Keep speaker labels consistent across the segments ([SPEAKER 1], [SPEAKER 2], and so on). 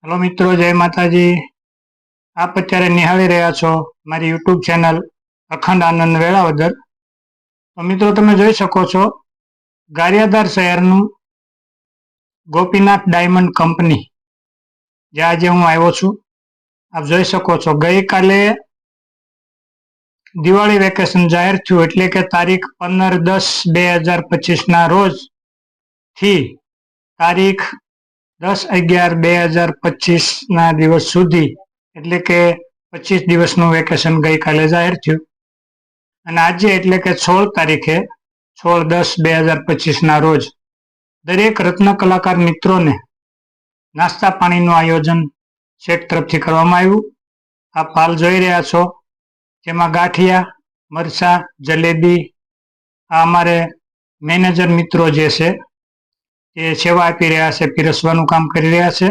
[SPEAKER 1] Hello मित्रों, जय माताजी। आप अत्यारे निहाળી રહ્યા છો મારી યુટ્યુબ ચેનલ અખંડ આનંદ વેળાવદર। તો મિત્રો, તમે જોઈ શકો છો ગારિયાધાર શહેરનું ગોપીનાથ ડાયમંડ કંપની, જે આજે હું આવ્યો છું। આપ જોઈ શકો છો ગઈકાલે દિવાળી વેકેશન જાહેર થયું, એટલે કે તારીખ 15/10/2025 ના રોજ થી તારીખ 10/11/2025 ના દિવસ સુધી, એટલે કે 25 દિવસનું વેકેશન ગઈકાલે જાહેર થયું। અને આજે એટલે કે 16 તારીખે 16/10/2025 ના રોજ દરેક રત્ન કલાકાર મિત્રોને નાસ્તા પાણીનું આયોજન શેઠ તરફથી કરવામાં આવ્યું। આપ હાલ જોઈ રહ્યા છો, જેમાં ગાંઠિયા, મરચા, જલેબી, આ અમારે મેનેજર મિત્રો જે છે એ સેવા આપી રહ્યા છે, પીરસવાનું કામ કરી રહ્યા છે।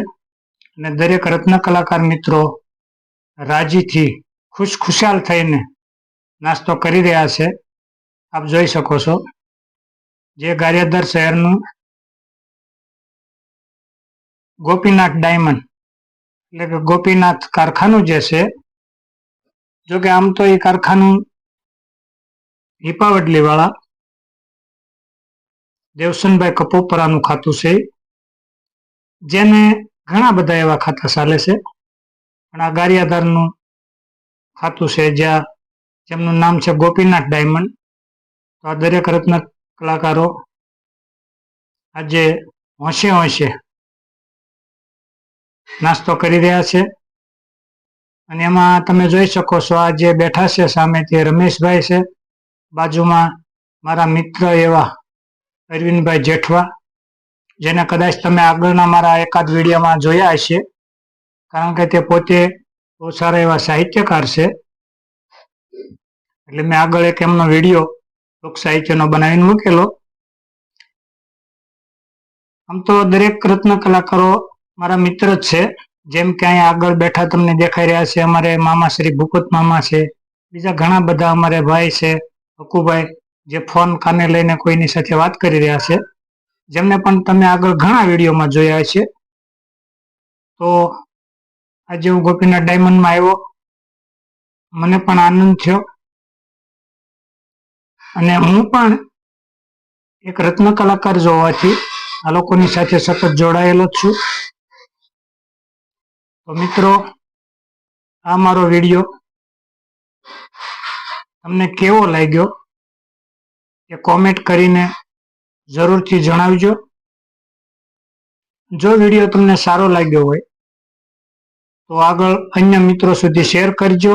[SPEAKER 1] અને દરેક રત્ન કલાકાર મિત્રો રાજીથી ખુશાલ થઈને નાસ્તો કરી રહ્યા છે। આપ જોઈ શકો છો, જે ગારિયાધાર શહેરનું ગોપીનાથ ડાયમંડ એટલે કે ગોપીનાથ કારખાનું જે છે, જો કે આમ તો એ કારખાનું હિપાવડલી વાળા દેવસનભાઈ કપોપરાનું ખાતું છે, જેને ઘણા બધા એવા ખાતા ચાલે છે, પણ આ ગારિયાધારનું ખાતું છે, જ્યાં જેમનું નામ છે ગોપીનાથ ડાયમંડ। તો આ દરેક રત્ન કલાકારો આજે હોંશે હોંશે નાસ્તો કરી રહ્યા છે। અને એમાં તમે જોઈ શકો છો, આ જે બેઠા છે સામે તે રમેશભાઈ છે, બાજુમાં મારા મિત્ર એવા અરવિંદભાઈ જેઠવા, જેને કદાચ તમે આગળના મારા એકાદ વિડીયોમાં જોયા હશે, કારણ કે તે પોતે બહુ સારા એવા સાહિત્યકાર છે। એટલે મેં આગળ એક એમનો વિડીયો લોક સાહિત્યનો બનાવીને મૂકેલો। આમ તો દરેક રત્ન કલાકારો મારા મિત્ર જ છે, જેમ કે અહીંયા આગળ બેઠા તમને દેખાઈ રહ્યા છે અમારે મામા શ્રી ભૂપત મામા છે, બીજા ઘણા બધા અમારે ભાઈ છે, હકુભાઈ, જે ફોન કાને લઈને કોઈની સાથે વાત કરી રહ્યા છે, જેમને પણ તમે આગળ ઘણા વિડીયોમાં જોયા છે। તો આજે હું ગોપીનાથ ડાયમંડમાં આવ્યો, મને પણ આનંદ થયો, અને હું પણ એક રત્ન કલાકાર જ હોવાથી આ લોકોની સાથે સતત જોડાયેલો જ છું। તો મિત્રો, આ મારો વિડીયો તમને કેવો લાગ્યો એ કોમેન્ટ કરીને જરૂરથી જણાવજો। જો વિડીયો તમને સારો લાગ્યો હોય તો આગળ અન્ય મિત્રો સુધી શેર કરજો।